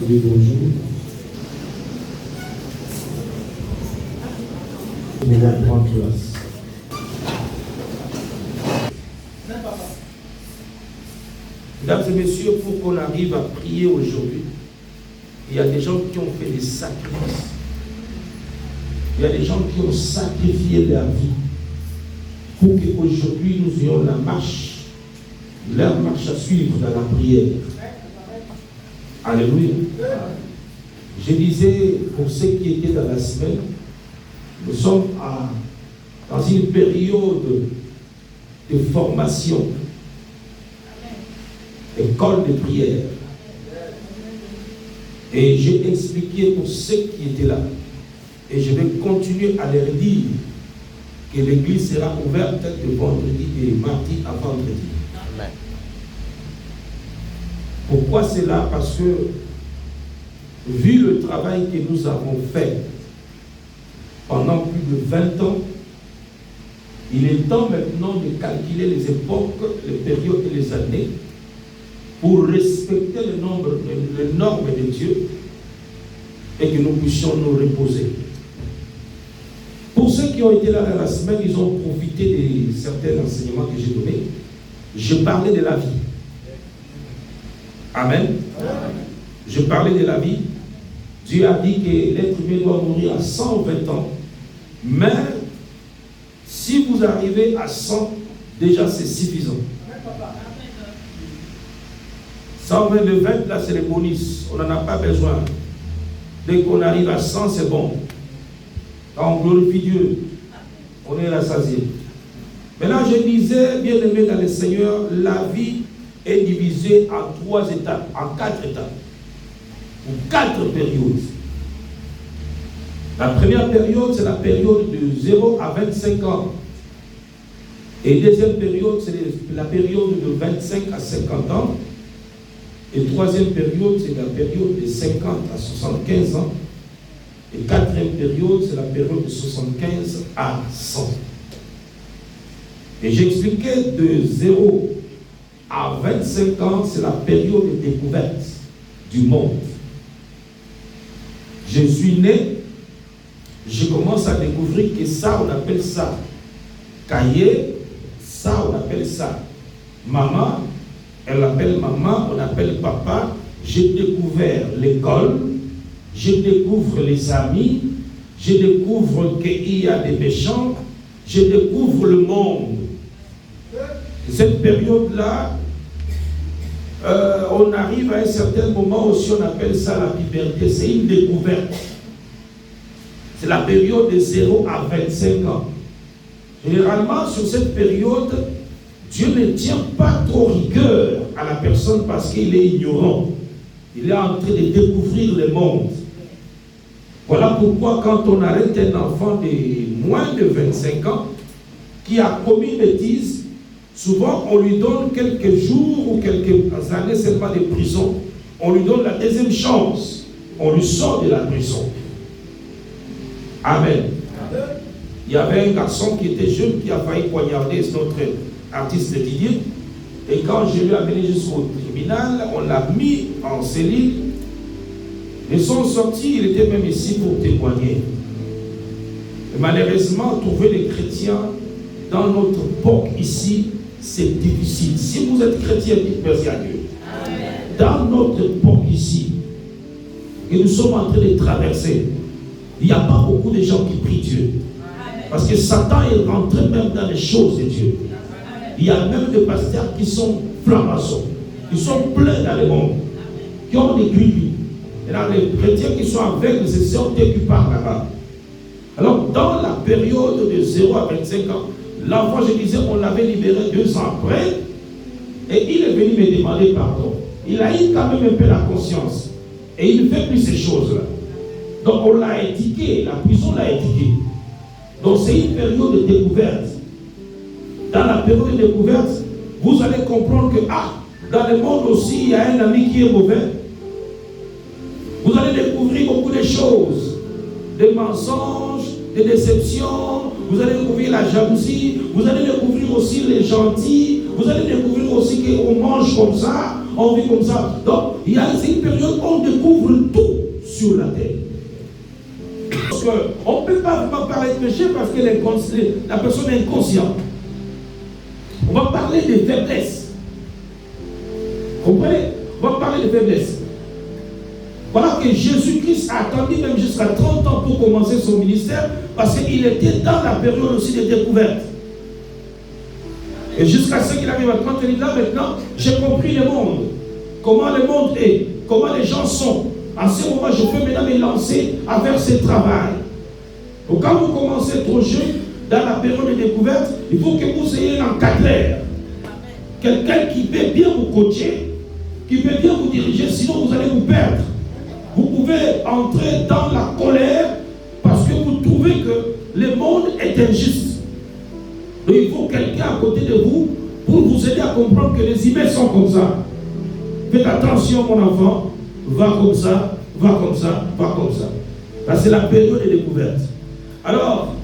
Oui, bonjour. Mesdames, prendre place. Mesdames et messieurs, pour qu'on arrive à prier aujourd'hui, il y a des gens qui ont fait des sacrifices. Il y a des gens qui ont sacrifié leur vie pour qu'aujourd'hui nous ayons la marche, leur marche à suivre dans la prière. Alléluia. Je disais, pour ceux qui étaient dans la semaine, nous sommes dans une période de formation, école de prière. Et j'ai expliqué pour ceux qui étaient là, et je vais continuer à leur dire que l'église sera ouverte de vendredi et mardi à vendredi. Amen. Pourquoi cela? Parce que, vu le travail que nous avons fait pendant plus de 20 ans, il est temps maintenant de calculer les époques, les périodes et les années pour respecter les normes de Dieu et que nous puissions nous reposer. Pour ceux qui ont été là dans la semaine, ils ont profité de certains enseignements que j'ai donnés. Je parlais de la vie. Amen. Je parlais de la vie. Dieu a dit que l'être humain doit mourir à 120 ans. Mais si vous arrivez à 100, déjà c'est suffisant. 120, le 20, là c'est le bonus. On n'en a pas besoin. Dès qu'on arrive à 100, c'est bon. Quand on glorifie Dieu, on est rassasié. Maintenant, je disais, bien aimé dans le Seigneur, la vie est divisée en 3 étapes, en 4 étapes, ou 4 périodes. La première période, c'est la période de 0 à 25 ans. Et deuxième période, c'est la période de 25 à 50 ans. Et troisième période, c'est la période de 50 à 75 ans. Et quatrième période, c'est la période de 75 à 100. Et j'expliquais de 0 à 25 ans, c'est la période de découverte du monde. Je suis né, je commence à découvrir que ça, on appelle ça cahier, ça, on appelle ça maman, elle appelle maman, on appelle papa. J'ai découvert l'école, je découvre les amis, je découvre qu'il y a des méchants, je découvre le monde. Cette période-là, on arrive à un certain moment aussi, on appelle ça la puberté, c'est une découverte. C'est la période de 0 à 25 ans. Généralement, sur cette période, Dieu ne tient pas trop rigueur à la personne parce qu'il est ignorant. Il est en train de découvrir le monde. Voilà pourquoi quand on arrête un enfant de moins de 25 ans qui a commis une bêtise, souvent on lui donne quelques jours ou quelques années seulement de prison. On lui donne la deuxième chance. On lui sort de la prison. Amen. Il y avait un garçon qui était jeune qui a failli poignarder notre artiste Didier. Et quand je l'ai amené jusqu'au tribunal, on l'a mis en cellule. Ils sont sortis, il était même ici pour témoigner. Et malheureusement, trouver les chrétiens dans notre époque ici, c'est difficile. Si vous êtes chrétien, dites merci à Dieu. Amen. Dans notre époque ici, que nous sommes en train de traverser, il n'y a pas beaucoup de gens qui prient Dieu. Amen. Parce que Satan est rentré même dans les choses de Dieu. Amen. Il y a même des pasteurs qui sont francs-maçons, qui sont pleins dans le monde, qui ont des cuits. Et là, les chrétiens qui sont aveugles, c'est ceux qui parlent là-bas. Alors, dans la période de 0 à 25 ans, l'enfant, je disais, on l'avait libéré 2 ans après, et il est venu me demander pardon. Il a eu quand même un peu la conscience. Et il ne fait plus ces choses-là. Donc, on l'a étiqueté, la prison l'a étiqueté. Donc, c'est une période de découverte. Dans la période de découverte, vous allez comprendre que, dans le monde aussi, il y a un ami qui est mauvais. Vous allez découvrir beaucoup de choses, des mensonges, des déceptions, vous allez découvrir la jalousie, vous allez découvrir aussi les gentils, vous allez découvrir aussi qu'on mange comme ça, on vit comme ça. Donc, c'est une période où on découvre tout sur la terre. Parce qu'on ne peut pas vraiment parler de péché parce que la personne est inconsciente. On va parler des faiblesses. Vous comprenez? On va parler des faiblesses. Voilà que Jésus-Christ a attendu même jusqu'à 30 ans pour commencer son ministère parce qu'il était dans la période aussi de découverte. Et jusqu'à ce qu'il arrive à 30 ans, il dit là maintenant, j'ai compris le monde. Comment le monde est, comment les gens sont. En ce moment, je peux maintenant me lancer à faire ce travail. Donc quand vous commencez trop jeune, dans la période de découverte, il faut que vous ayez un encadreur. Quelqu'un qui peut bien vous coacher, qui peut bien vous diriger, sinon vous allez vous perdre. Vous pouvez entrer dans la colère parce que vous trouvez que le monde est injuste. Donc il faut quelqu'un à côté de vous pour vous aider à comprendre que les humains sont comme ça. Faites attention mon enfant, va comme ça, va comme ça, va comme ça. Là c'est la période de découverte. Alors,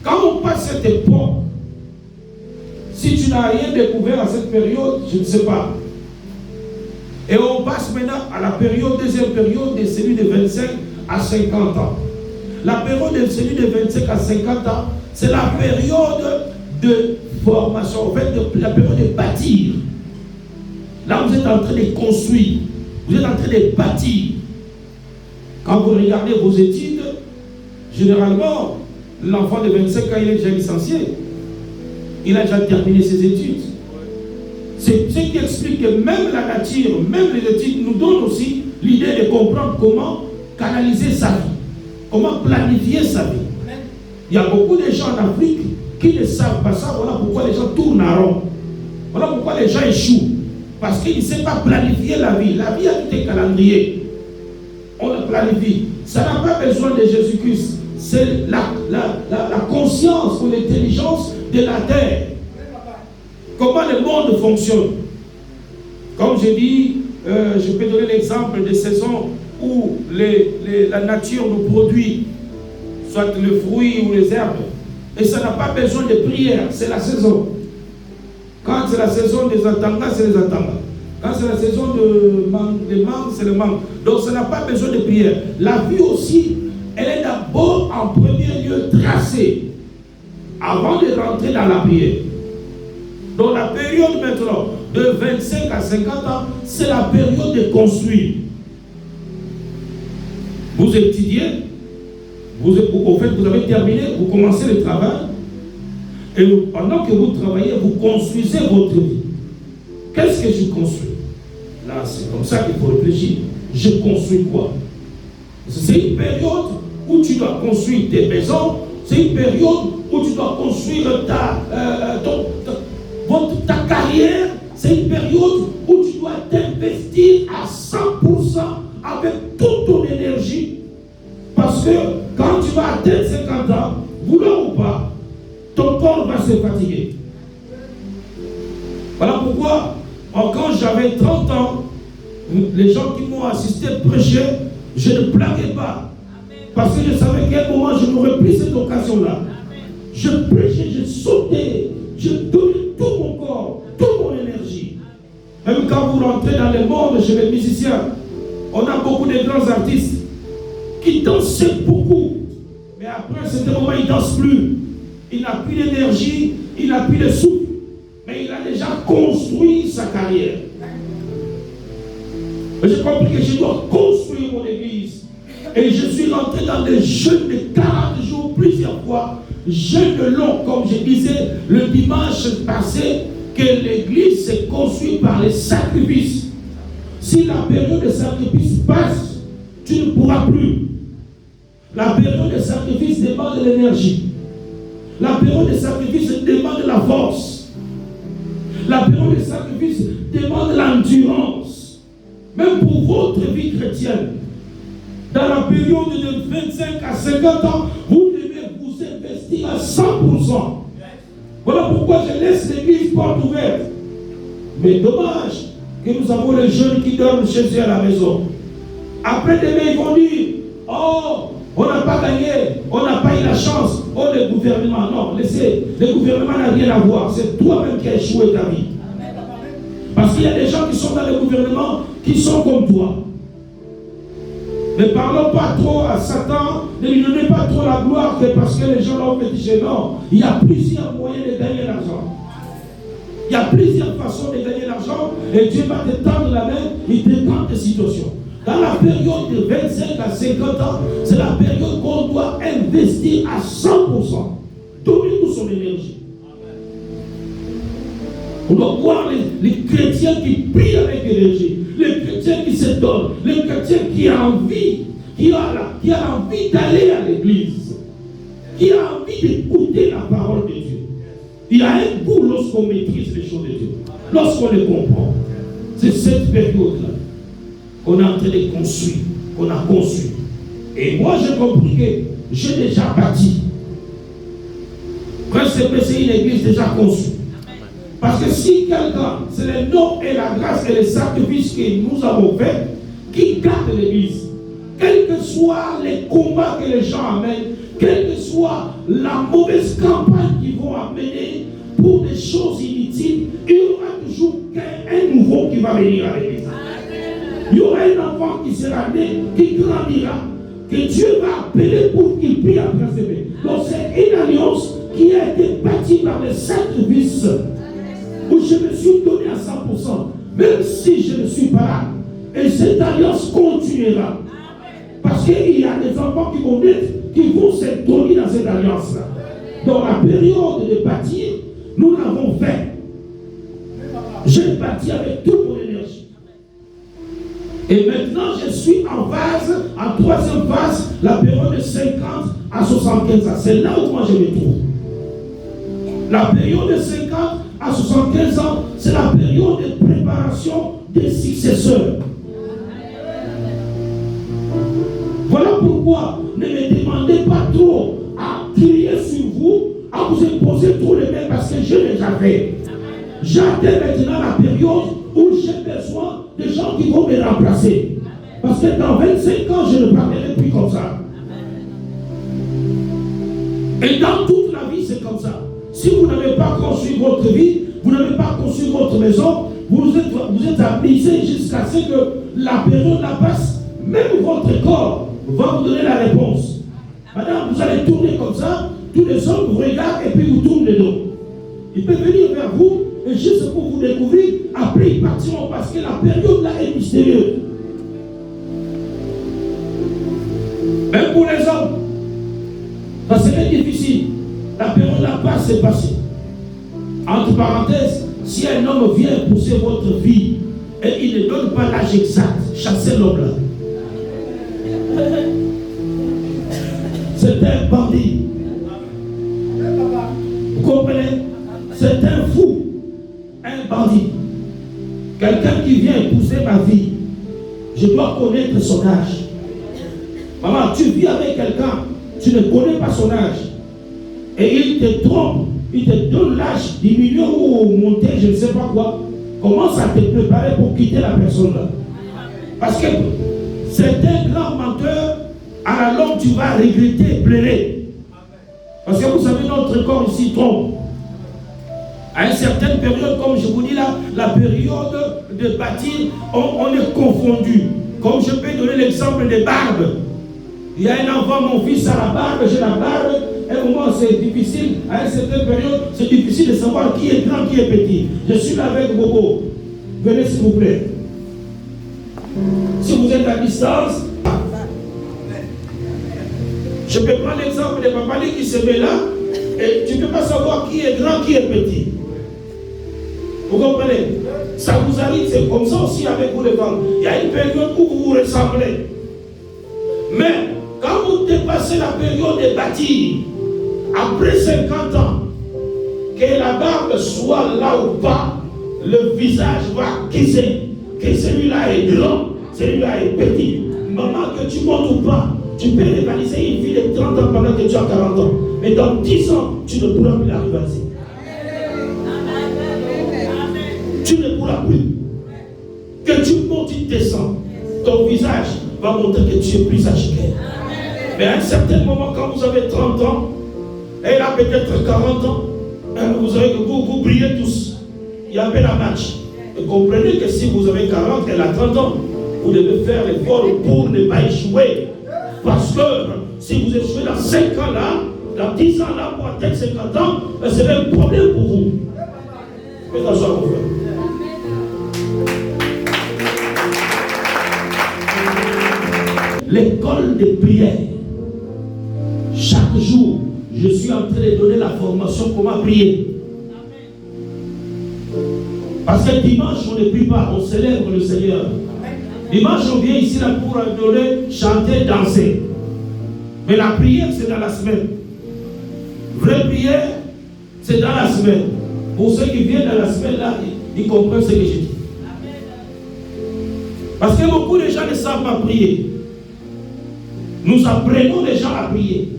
quand on passe cette époque, si tu n'as rien découvert à cette période, je ne sais pas. Et on passe maintenant à la période, deuxième période de celui de 25 à 50 ans. La période de celui de 25 à 50 ans, c'est la période de formation, en fait, la période de bâtir. Là, vous êtes en train de construire, vous êtes en train de bâtir. Quand vous regardez vos études, généralement, l'enfant de 25 ans, il est déjà licencié. Il a déjà terminé ses études. C'est ce qui explique que même la nature, même les études nous donnent aussi l'idée de comprendre comment canaliser sa vie, comment planifier sa vie. Il y a beaucoup de gens en Afrique qui ne savent pas ça. Voilà pourquoi les gens tournent en rond. Voilà pourquoi les gens échouent. Parce qu'ils ne savent pas planifier la vie. La vie a tout un calendrier. On la planifie. Ça n'a pas besoin de Jésus-Christ. C'est la conscience ou l'intelligence de la terre. Comment le monde fonctionne. Comme je dis, je peux donner l'exemple des saisons où la nature nous produit, soit le fruit ou les herbes. Et ça n'a pas besoin de prière, c'est la saison. Quand c'est la saison des atangas, c'est les atangas. Quand c'est la saison des mangues, c'est le mangue. Donc ça n'a pas besoin de prière. La vie aussi, elle est d'abord en premier lieu tracée avant de rentrer dans la prière. Donc la période maintenant de 25 à 50 ans, c'est la période de construire. Vous étudiez, au fait vous avez terminé, vous commencez le travail, et pendant que vous travaillez, vous construisez votre vie. Qu'est-ce que je construis? Là, c'est comme ça qu'il faut réfléchir. Je construis quoi? C'est une période où tu dois construire tes maisons, c'est une période où tu dois construire ta carrière, c'est une période où tu dois t'investir à 100% avec toute ton énergie. Parce que quand tu vas atteindre 50 ans, voulant ou pas, ton corps va se fatiguer. Voilà pourquoi, quand j'avais 30 ans, les gens qui m'ont assisté prêcher, je ne blaguais pas. Parce que je savais qu'à un moment, je n'aurais plus cette occasion-là. Je prêchais, je sautais, je donnais tout mon corps, toute mon énergie. Même quand vous rentrez dans le monde chez les musiciens, on a beaucoup de grands artistes qui dansaient beaucoup. Mais après, à ce moment, ils ne dansent plus. Il n'a plus d'énergie, il n'a plus de souffle. Mais il a déjà construit sa carrière. J'ai compris que je dois construire mon église. Et je suis rentré dans des jeûnes de 40 jours plusieurs fois. Jeûne long, comme je disais le dimanche passé, que l'église s'est construite par les sacrifices. Si la période de sacrifice passe, tu ne pourras plus. La période de sacrifice demande de l'énergie. La période de sacrifice demande de la force. La période de sacrifice demande de l'endurance. Même pour votre vie chrétienne. Dans la période de 25 à 50 ans, vous devez vous investir à 100%. Voilà pourquoi je laisse l'église porte ouverte. Mais dommage que nous avons les jeunes qui dorment chez eux à la maison. Après demain, ils vont dire, oh, on n'a pas gagné, on n'a pas eu la chance. Oh, le gouvernement, non, laissez, le gouvernement n'a rien à voir. C'est toi-même qui as échoué ta vie. Parce qu'il y a des gens qui sont dans le gouvernement qui sont comme toi. Ne parlons pas trop à Satan, ne lui donnez pas trop la gloire que parce que les gens l'ont fétiché. Non, il y a plusieurs moyens de gagner l'argent. Il y a plusieurs façons de gagner l'argent et Dieu va te tendre la main, il dépend des situations. Dans la période de 25 à 50 ans, c'est la période qu'on doit investir à 100%. Donner toute son énergie. On doit voir les chrétiens qui prient avec énergie, les chrétiens qui se donnent, les chrétiens qui ont envie, qui a envie d'aller à l'église, qui a envie d'écouter la parole de Dieu. Il y a un goût lorsqu'on maîtrise les choses de Dieu, lorsqu'on les comprend. C'est cette période-là qu'on est en train de construire, qu'on a conçu. Et moi, j'ai compris que j'ai déjà bâti. Prince c'est une église déjà conçue. Parce que si quelqu'un, c'est le nom et la grâce et le sacrifice que nous avons fait, qui garde l'église, quels que soient les combats que les gens amènent, quelle que soit la mauvaise campagne qu'ils vont amener pour des choses inutiles, il y aura toujours un nouveau qui va venir à l'église. Il y aura un enfant qui sera né, qui grandira, que Dieu va appeler pour qu'il prie après s'aimer. Donc c'est une alliance qui a été bâtie par le sacrifice où je me suis donné à 100%, même si je ne suis pas là. Et cette alliance continuera. Parce qu'il y a des enfants qui vont naître, qui vont se donner dans cette alliance-là. Dans la période de bâtir, nous l'avons fait. J'ai bâti avec toute mon énergie. Et maintenant, je suis en phase, en troisième phase, la période de 50 à 75 ans. C'est là où moi je me trouve. La période de 50 à 75 ans, c'est la période de préparation des successeurs. Voilà pourquoi ne me demandez pas trop à crier sur vous, à vous imposer trop les mains parce que je l'ai déjà fait. J'attends maintenant la période où j'ai besoin de gens qui vont me remplacer. Parce que dans 25 ans, je ne parlerai plus comme ça. Et dans toute la vie, c'est comme ça. Si vous n'avez pas construit votre vie, vous n'avez pas construit votre maison, vous êtes amusé jusqu'à ce que la période la passe, même votre corps va vous donner la réponse. Madame, vous allez tourner comme ça, tous les hommes vous regardent et puis vous tournent le dos. Il peut venir vers vous et juste pour vous découvrir, après ils partiront parce que la période là est mystérieuse. Même pour les hommes, ça serait difficile. La période là passe, c'est passé. Entre parenthèses, si un homme vient pousser votre vie et il ne donne pas l'âge exact, chassez l'homme là. C'est un bandit. Vous comprenez? C'est un fou, un bandit. Quelqu'un qui vient épouser ma vie, je dois connaître son âge. Maman, tu vis avec quelqu'un, tu ne connais pas son âge. Et il te trompe, il te donne l'âge diminué ou monté, je ne sais pas quoi. Commence à te préparer pour quitter la personne là. Parce que c'est un grand menteur, à la longue tu vas regretter et pleurer. Parce que vous savez, notre corps ici trompe. À une certaine période, comme je vous dis là, la période de bâtir, on est confondu. Comme je peux donner l'exemple des barbes. Il y a un enfant, mon fils a la barbe, j'ai la barbe. À un moment, c'est difficile. À une certaine période, c'est difficile de savoir qui est grand, qui est petit. Je suis là avec Bobo. Venez s'il vous plaît. Si vous êtes à distance, je peux prendre l'exemple de Papa qui se met là. Et tu ne peux pas savoir qui est grand, qui est petit. Vous comprenez? Ça vous arrive, c'est comme ça aussi avec vous les femmes. Il y a une période où vous vous ressemblez. Mais quand vous dépassez la période de bâtir, après 50 ans, que la barbe soit là ou pas, le visage va quitter. Que celui-là est grand, celui-là est petit. Maman, que tu montes ou pas, tu peux rivaliser une fille de 30 ans pendant que tu as 40 ans. Mais dans 10 ans, tu ne pourras plus la rivaliser. Tu ne pourras plus. Que tu montes, tu descends. Ton visage va montrer que tu es plus âgé qu'elle. Mais à un certain moment, quand vous avez 30 ans, elle a peut-être 40 ans, vous savez que vous brillez tous. Il y avait la match. Et comprenez que si vous avez 40, elle a 30 ans. Vous devez faire l'effort pour ne pas échouer. Parce que si vous échouez dans 5 ans là, dans 10 ans là, pour atteindre 50 ans, c'est un problème pour vous. Faites attention, mon frère. L'école de prière. Chaque jour, je suis en train de donner la formation comment prier. Parce que dimanche, on ne prie pas, on célèbre le Seigneur. Dimanche, on vient ici là pour adorer, chanter, danser. Mais la prière, c'est dans la semaine. Vraie prière, c'est dans la semaine. Pour ceux qui viennent dans la semaine, là, ils comprennent ce que j'ai dit. Parce que beaucoup de gens ne savent pas prier. Nous apprenons les gens à prier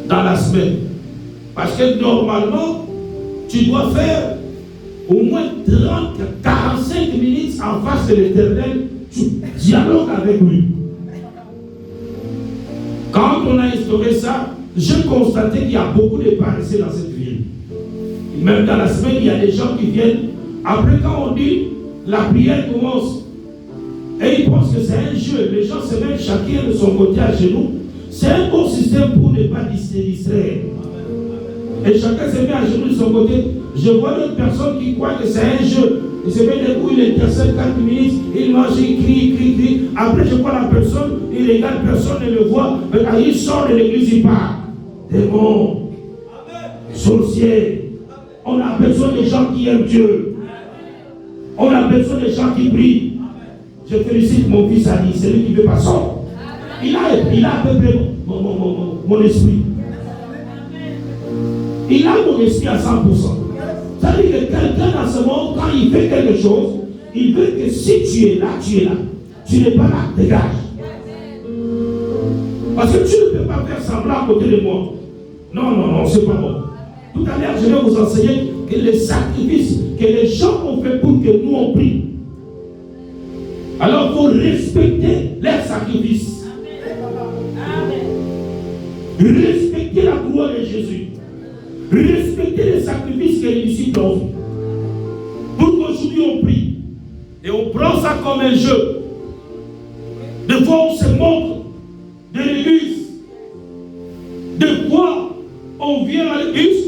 dans la semaine. Parce que normalement, tu dois faire au moins 30, 45 minutes en face de l'Éternel, tu dialogues avec lui. Quand on a instauré ça, j'ai constaté qu'il y a beaucoup de paresseux dans cette ville. Et même dans la semaine, il y a des gens qui viennent. Après, quand on dit la prière commence, et ils pensent que c'est un jeu, les gens se mettent chacun de son côté à genoux. C'est un bon système pour ne pas se distraire. Et chacun se met à genoux de son côté. Je vois d'autres personnes qui croient que c'est un jeu. Il se met debout, il intercède 4 minutes, il mange, il crie. Après, je vois la personne, il regarde, personne ne le voit. Mais quand il sort de l'église, il part. Démon, sorcier. On a besoin de gens qui aiment Dieu. On a besoin de gens qui prient. Je félicite mon fils Ali, c'est lui qui veut pas sortir. Il a à peu près mon esprit. Il a mon esprit à 100%. Ça veut dire que quelqu'un dans ce monde, quand il fait quelque chose, il veut que si tu es là, tu es là. Tu n'es pas là, dégage. Parce que tu ne peux pas faire semblant à côté de moi. Non, c'est pas bon. Tout à l'heure, je vais vous enseigner que les sacrifices que les gens ont fait pour que nous on prie. Alors, il faut respecter leurs sacrifices. Respecter la gloire de Jésus. Respecter les sacrifices que les disciples ont fait. Pour qu'aujourd'hui on prie. Et on prend ça comme un jeu. Des fois on se montre de l'église. Des fois on vient à l'église,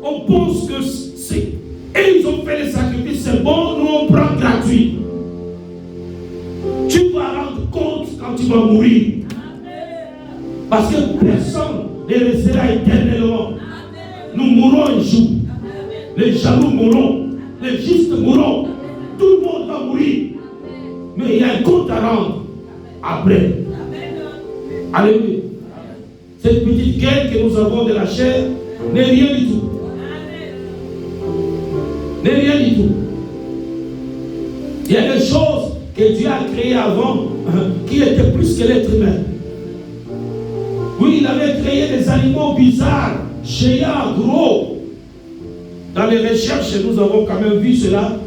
on pense que c'est. Et ils ont fait les sacrifices, c'est bon, nous on prend gratuit. Tu vas rendre compte quand tu vas mourir. Parce que personne ne restera éternellement. Nous mourrons un jour. Les jaloux mourront. Les justes mourront. Tout le monde va mourir. Mais il y a un compte à rendre après. Alléluia. Cette petite guerre que nous avons de la chair n'est rien du tout. N'est rien du tout. Il y a des choses que Dieu a créées avant qui étaient plus que l'être humain. Oui, il avait créé des animaux bizarres, géants, gros. Dans les recherches, nous avons quand même vu cela.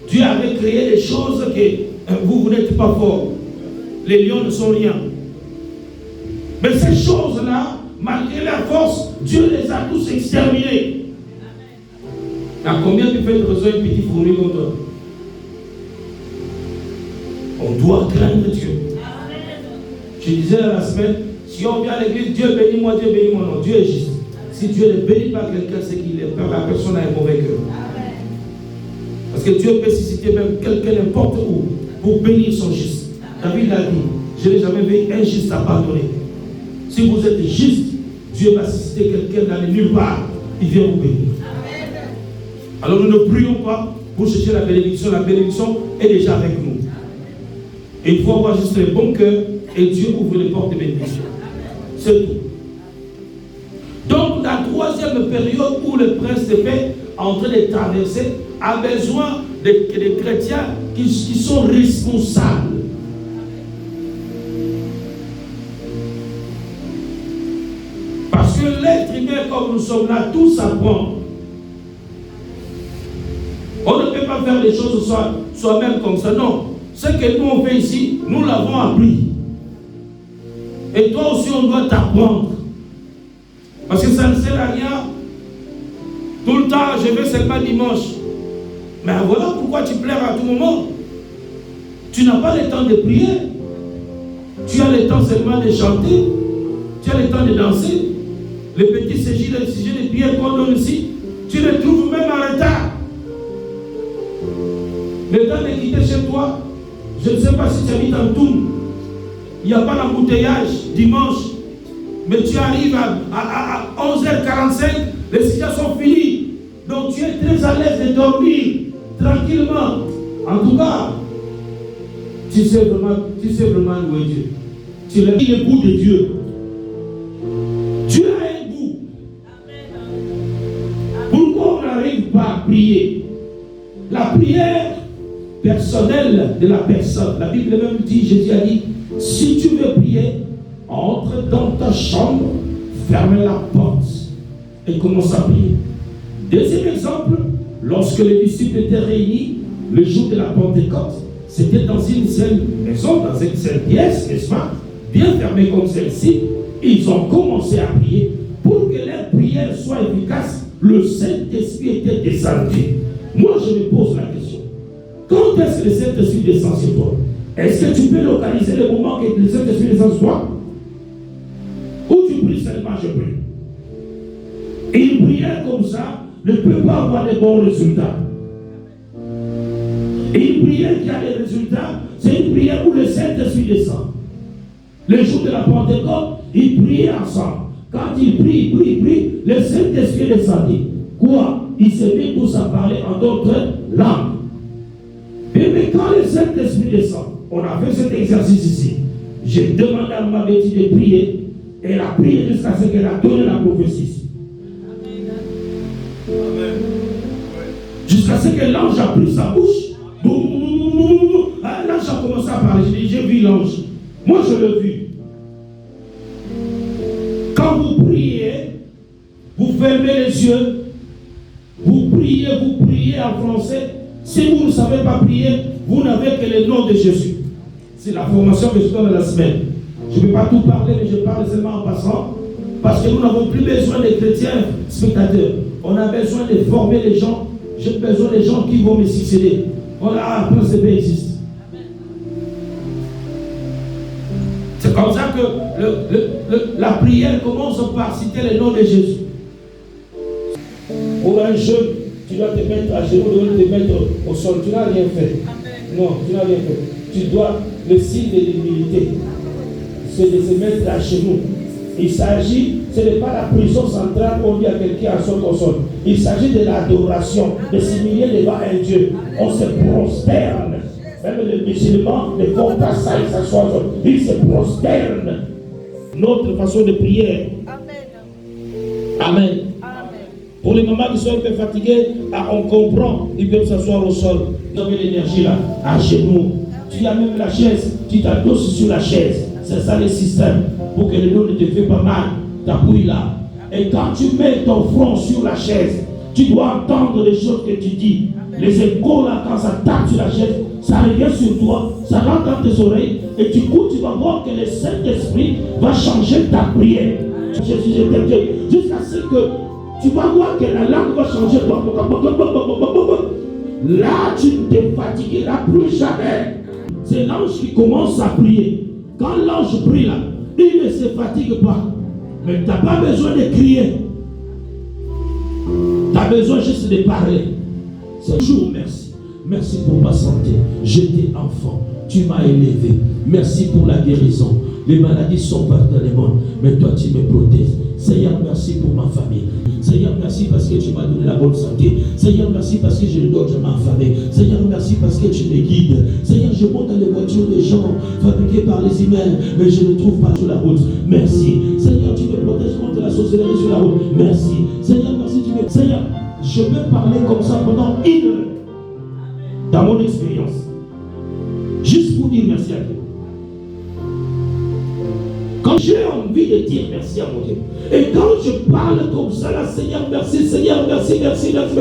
Dieu avait créé des choses que vous n'êtes pas fort. Les lions ne sont rien. Mais ces choses-là, malgré leur force, Dieu les a tous exterminés. À combien tu fais besoin d'une petite fourmi comme toi? On doit craindre Dieu. Je disais la semaine, si on vient à l'église, Dieu bénit moi, Dieu bénit moi. Non, Dieu est juste. Si Dieu ne bénit pas quelqu'un, c'est qu'il est peur. La personne a un mauvais cœur. Parce que Dieu peut susciter même quelqu'un n'importe où pour bénir son juste. David a dit, je n'ai jamais vu un juste abandonné. Si vous êtes juste, Dieu va susciter quelqu'un dans les nulle part. Il vient vous bénir. Alors nous ne prions pas pour chercher la bénédiction. La bénédiction est déjà avec nous. Et il faut avoir juste le bon cœur et Dieu ouvre les portes de bénédiction. C'est tout. Donc la troisième période où le prince de paix est en train de traverser a besoin des chrétiens qui sont responsables. Parce que l'être humain comme nous sommes là, tous apprend. On ne peut pas faire les choses soi-même comme ça, non. Ce que nous on fait ici, nous l'avons appris. Et toi aussi on doit t'apprendre. Parce que ça ne sert à rien. Tout le temps, je vais seulement dimanche. Mais voilà pourquoi tu pleures à tout moment. Tu n'as pas le temps de prier. Tu as le temps seulement de chanter. Tu as le temps de danser. Les petits sujets de prière qu'on donne ici, tu les trouves même en retard. Le temps de quitter chez toi, je ne sais pas si tu habites en Toum, il n'y a pas d'embouteillage dimanche, mais tu arrives à 11h45, les sujets sont finis. Donc tu es très à l'aise de dormir tranquillement. En tout cas, tu sais vraiment où est Dieu. Tu l'as dit le goût de Dieu. Dieu a un goût. Pourquoi on n'arrive pas à prier? La prière personnelle de la personne. La Bible même dit, Jésus a dit, si tu veux prier, entre dans ta chambre, ferme la porte et commence à prier. Deuxième exemple, lorsque les disciples étaient réunis le jour de la Pentecôte, c'était dans une seule maison, dans une seule pièce, n'est-ce pas, bien fermée comme celle-ci. Ils ont commencé à prier. Pour que leur prière soit efficace, le Saint-Esprit était descendu. Moi, je me pose la question. Quand est-ce que le Saint-Esprit descend sur toi? Est-ce que tu peux localiser le moment que le Saint-Esprit descend sur toi? Ou tu pries seulement, je prie? Et une prière comme ça ne peut pas avoir de bons résultats. Et une prière qui a des résultats, c'est une prière où le Saint-Esprit descend. Le jour de la Pentecôte, ils priaient ensemble. Quand ils prient, le Saint-Esprit descendit. Quoi? Ils se mettent tous à parler en d'autres langues. Mais quand le Saint-Esprit descend, on a fait cet exercice ici. J'ai demandé à ma Betty de prier. Et elle a prié jusqu'à ce qu'elle a donné la prophétie. Amen. Jusqu'à ce que l'ange a pris sa bouche. L'ange a commencé à parler. J'ai vu l'ange. Moi, je l'ai vu. Quand vous priez, vous fermez les yeux, vous priez en français. Si vous ne savez pas prier, vous n'avez que le nom de Jésus. C'est la formation que je donne la semaine. Je ne vais pas tout parler, mais je parle seulement en passant. Parce que nous n'avons plus besoin des chrétiens spectateurs. On a besoin de former les gens. J'ai besoin des gens qui vont me succéder. Voilà, après, ce existe. C'est comme ça que la prière commence par citer le nom de Jésus. Pour un jeune, tu dois te mettre à genoux, tu dois te mettre au sol. Tu n'as rien fait. Non, tu n'as rien fait. Tu dois, le signe de l'humilité, c'est de se mettre à genoux. Il s'agit, ce n'est pas la prison centrale où on dit à quelqu'un à son au sol. Il s'agit de l'adoration, de s'humilier devant un Dieu. On se prosterne. Même les musulmans ne font pas ça, ils s'assoient. Ils se prosternent. Notre façon de prier. Amen. Amen. Pour les mamans qui sont un peu fatiguées, on comprend, ils peuvent s'asseoir au sol. Vous avez l'énergie là, à genoux. Tu as même la chaise, tu t'adosses sur la chaise. C'est ça le système. Pour que le dos ne te fait pas mal, t'appuies là. Et quand tu mets ton front sur la chaise, tu dois entendre les choses que tu dis. Les échos là, quand ça tape sur la chaise, ça revient sur toi, ça rentre dans tes oreilles, et du coup tu vas voir que le Saint-Esprit va changer ta prière. Jusqu'à ce que tu vas voir que la langue va changer. Là, tu ne te fatigueras plus jamais. C'est l'ange qui commence à prier. Quand l'ange prie là, il ne se fatigue pas. Mais tu n'as pas besoin de crier. Tu as besoin juste de parler. C'est toujours merci. Merci pour ma santé. J'étais enfant. Tu m'as élevé. Merci pour la guérison. Les maladies sont partout dans le monde. Mais toi, tu me protèges. Seigneur, merci pour ma famille. Seigneur, merci parce que tu m'as donné la bonne santé. Seigneur, merci parce que je le donne à ma famille. Seigneur, merci parce que tu me guides. Seigneur, je monte dans les voitures des gens fabriquées par les humains, mais je ne trouve pas sur la route. Merci. Seigneur, tu me protèges contre la sorcellerie sur la route. Merci. Seigneur, merci, tu me... Seigneur, je peux parler comme ça pendant 1 heure dans mon expérience. Juste pour dire merci à Dieu. Quand j'ai envie de dire merci à mon Dieu, et quand je parle comme ça, là, Seigneur, merci, Seigneur, merci, merci, merci,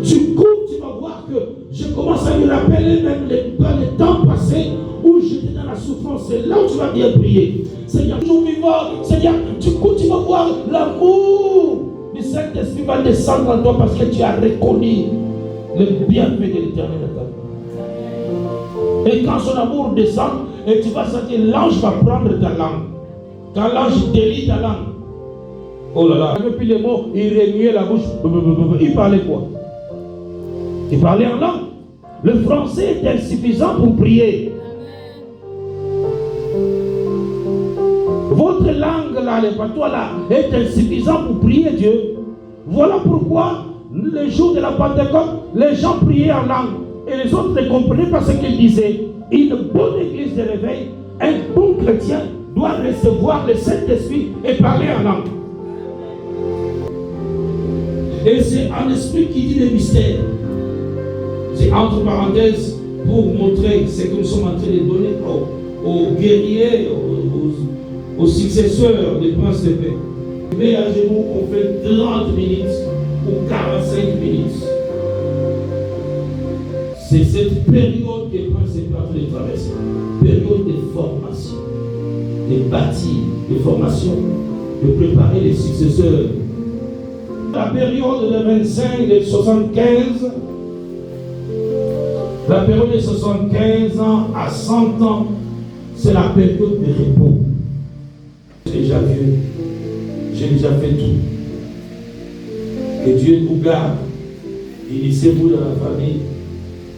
du coup, tu vas voir que je commence à me rappeler même les temps passés où j'étais dans la souffrance. C'est là où tu vas bien prier. Seigneur, toujours vivant, Seigneur, du coup, tu vas voir l'amour du Saint-Esprit va descendre en toi parce que tu as reconnu le bienfait de l'Éternel dans ta vie. Et quand son amour descend, et tu vas sentir, l'ange va prendre ta langue. Quand l'ange délie ta langue, oh là là, et puis les mots, il remuait la bouche. Il parlait quoi? Il parlait en langue. Le français est insuffisant pour prier. Votre langue là, le patois là, est insuffisant pour prier Dieu. Voilà pourquoi, le jour de la Pentecôte, les gens priaient en langue. Et les autres ne comprenaient pas ce qu'ils disaient. Une bonne église de réveil, un bon chrétien doit recevoir le Saint-Esprit et parler en langue. Et c'est un esprit qui dit les mystères. C'est entre parenthèses pour montrer ce que nous sommes en train de donner aux guerriers, aux successeurs des princes de paix. Mais à genoux, on fait 30 minutes ou 45 minutes. C'est cette période que le prince de paix est en train de traverser. Période de formation, de bâtir, de formation, de préparer les successeurs. La période de 25 et de 75, la période de 75 ans à 100 ans, c'est la période de repos. J'ai déjà vu, j'ai déjà fait tout. Que Dieu nous garde. Unissez-vous dans la famille.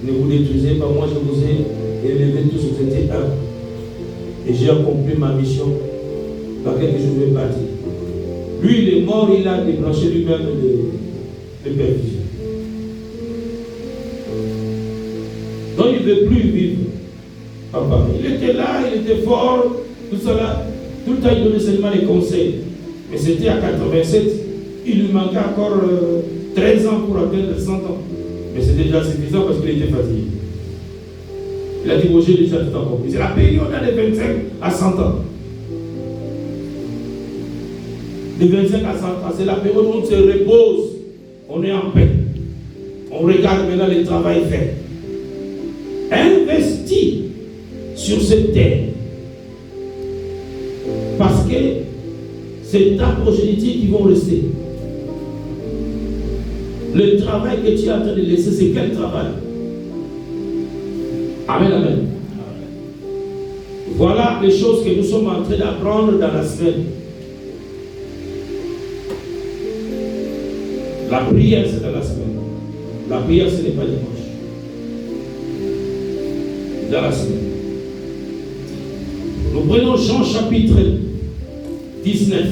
Ne vous détruisez pas. Moi, je vous ai élevé tous, vous étiez un. Et j'ai accompli ma mission dans laquelle je vais partir. Lui, il est mort, il a déclenché lui-même de perfusion. Donc, il ne veut plus vivre. Papa, il était là, il était fort, tout cela. Tout le temps, il donnait seulement les conseils. Mais c'était à 87. Il lui manquait encore 13 ans pour atteindre 100 ans. Mais c'était déjà suffisant parce qu'il était fatigué. Il a dit, bon, j'ai déjà tout accompli. C'est la période des 25 à 100 ans. De 25 à 100 ans, c'est la période où on se repose. On est en paix. On regarde maintenant le travail fait. Investis sur cette terre. Parce que c'est ta progéniture qui vont rester. Le travail que tu es en train de laisser, c'est quel travail? Amen, amen. Voilà les choses que nous sommes en train d'apprendre dans la semaine. La prière, c'est dans la semaine. La prière, ce n'est pas dimanche. Dans la semaine. Nous prenons Jean chapitre 19.